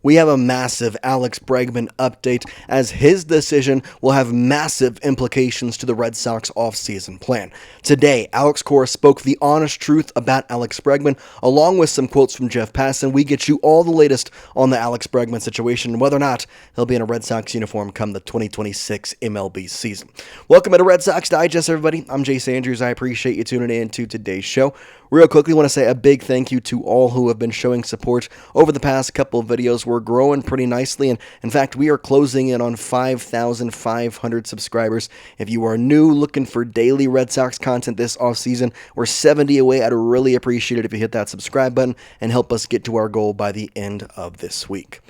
we have a massive Alex Bregman update, as his decision will have massive implications to the Red Sox offseason plan. Today, Alex Cora spoke the honest truth about Alex Bregman, along with some quotes from Jeff Passan. We get you all the latest on the Alex Bregman situation and whether or not he'll be in a Red Sox uniform come the 2026 MLB season. Welcome to Red Sox Digest, everybody. I'm Jace Andrews. I appreciate you tuning in to today's show. Real quickly, want to say a big thank you to all who have been showing support over the past couple of videos. We're growing pretty nicely, and in fact, we are closing in on 5,500 subscribers. If you are new, looking for daily Red Sox content this offseason, we're 70 away. I'd really appreciate it if you hit that subscribe button and help us get to our goal by the end of this week.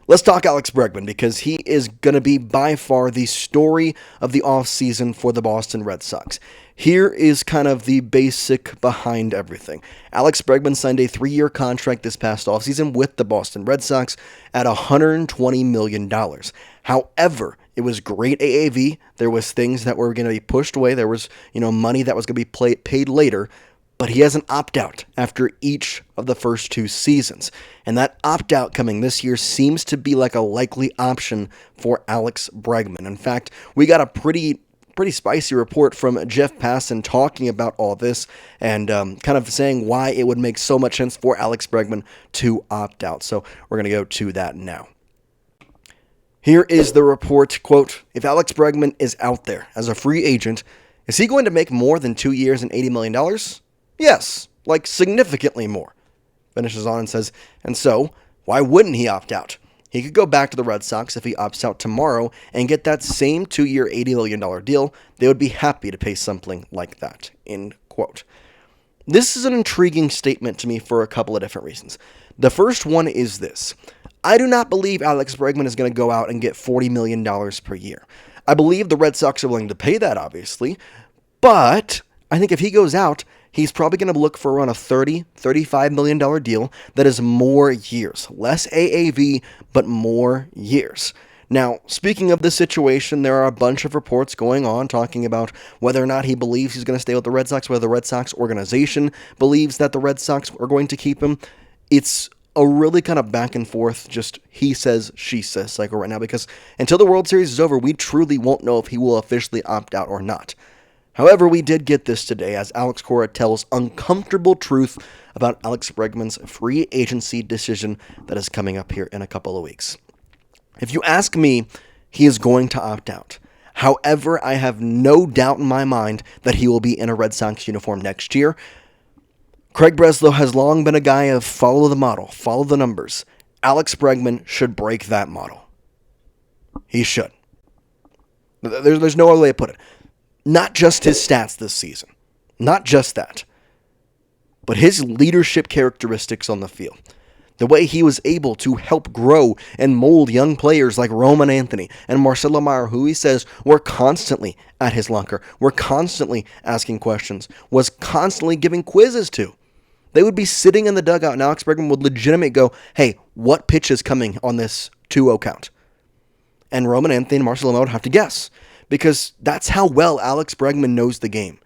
Let's talk Alex Bregman, because he is going to be by far the story of the offseason for the Boston Red Sox. Here is kind of the basic behind everything. Alex Bregman signed a 3-year contract this past offseason with the Boston Red Sox at $120 million. However, it was great AAV. There was things that were going to be pushed away. There was, money that was going to be paid later. But he has an opt-out after each of the first 2 seasons. And that opt-out coming this year seems to be like a likely option for Alex Bregman. In fact, we got a pretty spicy report from Jeff Passan talking about all this and kind of saying why it would make so much sense for Alex Bregman to opt out. So we're going to go to that now. Here is the report, quote, "If Alex Bregman is out there as a free agent, is he going to make more than 2 years and $80 million? Yes, like significantly more." Finishes on and says, "And so, why wouldn't he opt out? He could go back to the Red Sox if he opts out tomorrow and get that same 2-year, $80 million deal. They would be happy to pay something like that." End quote. This is an intriguing statement to me for a couple of different reasons. The first one is this. I do not believe Alex Bregman is going to go out and get $40 million per year. I believe the Red Sox are willing to pay that, obviously, but I think if he goes out, he's probably going to look for around a $35 million deal that is more years. Less AAV, but more years. Now, speaking of this situation, there are a bunch of reports going on talking about whether or not he believes he's going to stay with the Red Sox, whether the Red Sox organization believes that the Red Sox are going to keep him. It's a really kind of back and forth, just he says, she says cycle right now, because until the World Series is over, we truly won't know if he will officially opt out or not. However, we did get this today as Alex Cora tells uncomfortable truth about Alex Bregman's free agency decision that is coming up here in a couple of weeks. If you ask me, he is going to opt out. However, I have no doubt in my mind that he will be in a Red Sox uniform next year. Craig Breslow has long been a guy of follow the model, follow the numbers. Alex Bregman should break that model. He should. There's no other way to put it. Not just his stats this season. Not just that. But his leadership characteristics on the field. The way he was able to help grow and mold young players like Roman Anthony and Marcelo Mayer, who he says were constantly at his locker, were constantly asking questions, was constantly giving quizzes to. They would be sitting in the dugout and Alex Bregman would legitimately go, "Hey, what pitch is coming on this 2-0 count?" And Roman Anthony and Marcelo Mayer would have to guess, because that's how well Alex Bregman knows the game.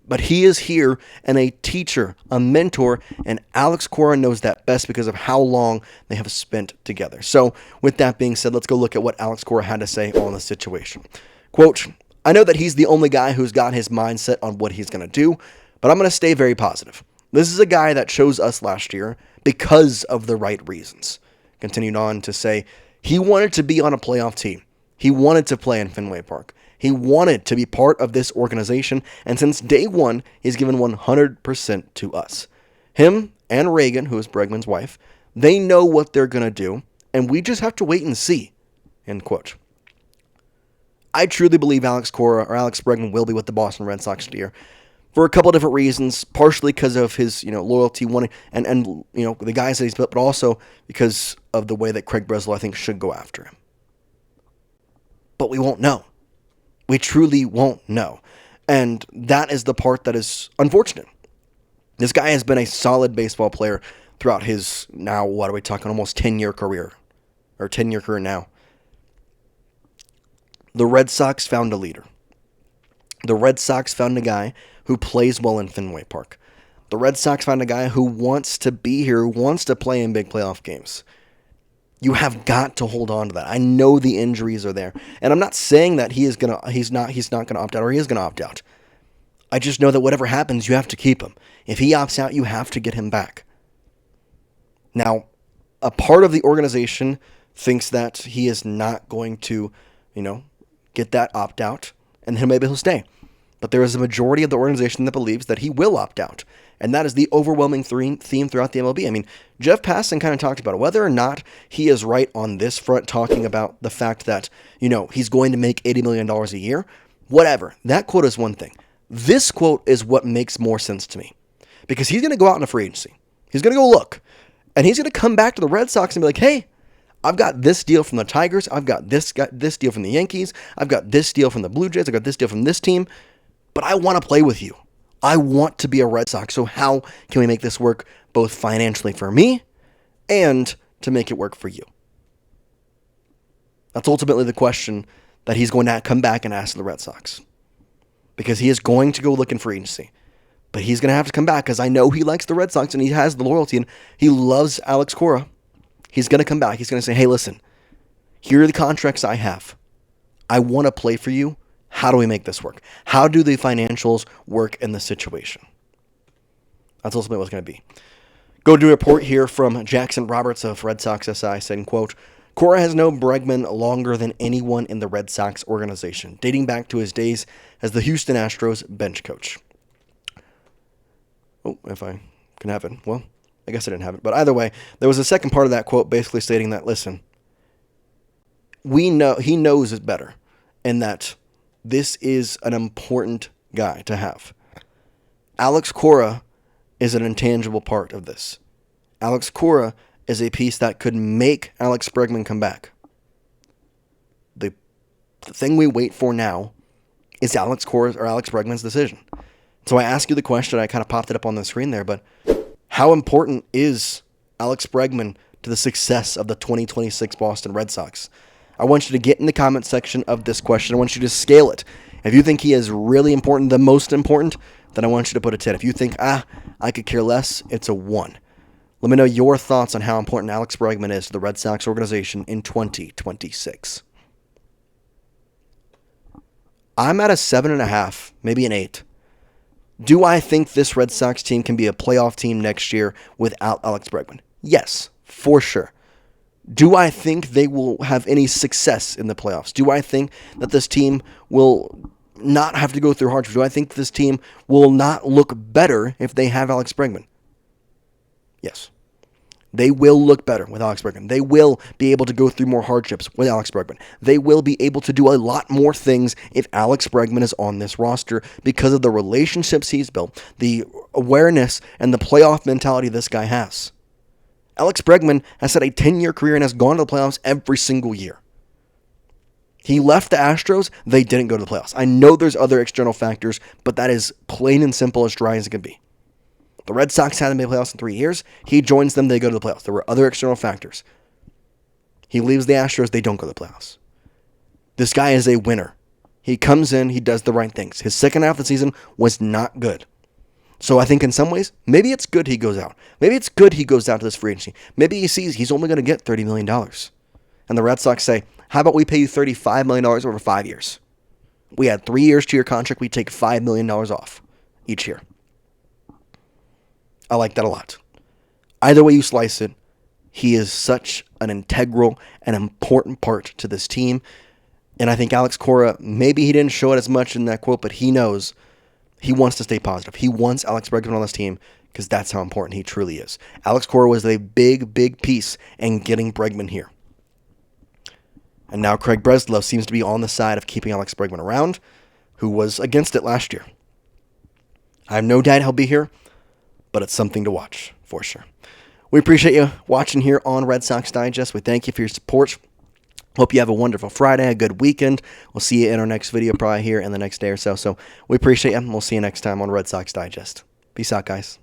But he is here and a teacher, a mentor, and Alex Cora knows that best because of how long they have spent together. So with that being said, let's go look at what Alex Cora had to say on the situation. Quote, "I know that he's the only guy who's got his mindset on what he's going to do, but I'm going to stay very positive. This is a guy that chose us last year because of the right reasons." Continued on to say, he wanted to be on a playoff team. He wanted to play in Fenway Park. He wanted to be part of this organization, and since day one, he's given 100% to us. Him and Reagan, who is Bregman's wife, they know what they're going to do, and we just have to wait and see. End quote. I truly believe Alex Cora or Alex Bregman will be with the Boston Red Sox this year for a couple of different reasons, partially because of his loyalty, wanting and the guys that he's built, but also because of the way that Craig Breslow, I think, should go after him. But we won't know. We truly won't know. And that is the part that is unfortunate. This guy has been a solid baseball player throughout his, now, what are we talking, almost 10-year career. Or 10-year career now. The Red Sox found a leader. The Red Sox found a guy who plays well in Fenway Park. The Red Sox found a guy who wants to be here, who wants to play in big playoff games. You have got to hold on to that. I know the injuries are there, and I'm not saying that he's not gonna opt out or he is gonna opt out. I just know that whatever happens, you have to keep him. If he opts out, you have to get him back. Now, a part of the organization thinks that he is not going to, get that opt out, and then maybe he'll stay. But there is a majority of the organization that believes that he will opt out. And that is the overwhelming theme throughout the MLB. I mean, Jeff Passan kind of talked about it. Whether or not he is right on this front, talking about the fact that, he's going to make $80 million a year, whatever. That quote is one thing. This quote is what makes more sense to me. Because he's going to go out in a free agency. He's going to go look. And he's going to come back to the Red Sox and be like, hey, I've got this deal from the Tigers. I've got this deal from the Yankees. I've got this deal from the Blue Jays. I've got this deal from this team. But I want to play with you. I want to be a Red Sox. So how can we make this work both financially for me and to make it work for you? That's ultimately the question that he's going to come back and ask the Red Sox. Because he is going to go looking for agency. But he's going to have to come back because I know he likes the Red Sox and he has the loyalty and he loves Alex Cora. He's going to come back. He's going to say, hey, listen, here are the contracts I have. I want to play for you. How do we make this work? How do the financials work in this situation? That's ultimately what's going to be. Go to a report here from Jackson Roberts of Red Sox SI saying, quote, Cora has known Bregman longer than anyone in the Red Sox organization, dating back to his days as the Houston Astros bench coach. Oh, if I can have it. Well, I guess I didn't have it. But either way, there was a second part of that quote basically stating that, listen, he knows it better and that this is an important guy to have. Alex Cora is an intangible part of this. Alex Cora is a piece that could make Alex Bregman come back. The thing we wait for now is Alex Cora's or Alex Bregman's decision. So I ask you the question, I kind of popped it up on the screen there, but how important is Alex Bregman to the success of the 2026 Boston Red Sox? I want you to get in the comment section of this question. I want you to scale it. If you think he is really important, the most important, then I want you to put a 10. If you think, I could care less, it's a 1. Let me know your thoughts on how important Alex Bregman is to the Red Sox organization in 2026. I'm at a 7.5, maybe an 8. Do I think this Red Sox team can be a playoff team next year without Alex Bregman? Yes, for sure. Do I think they will have any success in the playoffs? Do I think that this team will not have to go through hardships? Do I think this team will not look better if they have Alex Bregman? Yes. They will look better with Alex Bregman. They will be able to go through more hardships with Alex Bregman. They will be able to do a lot more things if Alex Bregman is on this roster because of the relationships he's built, the awareness, and the playoff mentality this guy has. Alex Bregman has had a 10-year career and has gone to the playoffs every single year. He left the Astros, they didn't go to the playoffs. I know there's other external factors, but that is plain and simple, as dry as it can be. The Red Sox hadn't made the playoffs in 3 years. He joins them, they go to the playoffs. There were other external factors. He leaves the Astros, they don't go to the playoffs. This guy is a winner. He comes in, he does the right things. His second half of the season was not good. So I think in some ways, maybe it's good he goes out. Maybe it's good he goes out to this free agency. Maybe he sees he's only going to get $30 million. And the Red Sox say, how about we pay you $35 million over 5 years? We had 3 years to your contract. We take $5 million off each year. I like that a lot. Either way you slice it, he is such an integral and important part to this team. And I think Alex Cora, maybe he didn't show it as much in that quote, but he knows he wants to stay positive. He wants Alex Bregman on this team because that's how important he truly is. Alex Cora was a big, big piece in getting Bregman here. And now Craig Breslow seems to be on the side of keeping Alex Bregman around, who was against it last year. I have no doubt he'll be here, but it's something to watch for sure. We appreciate you watching here on Red Sox Digest. We thank you for your support. Hope you have a wonderful Friday, a good weekend. We'll see you in our next video probably here in the next day or so. So we appreciate you, and we'll see you next time on Red Sox Digest. Peace out, guys.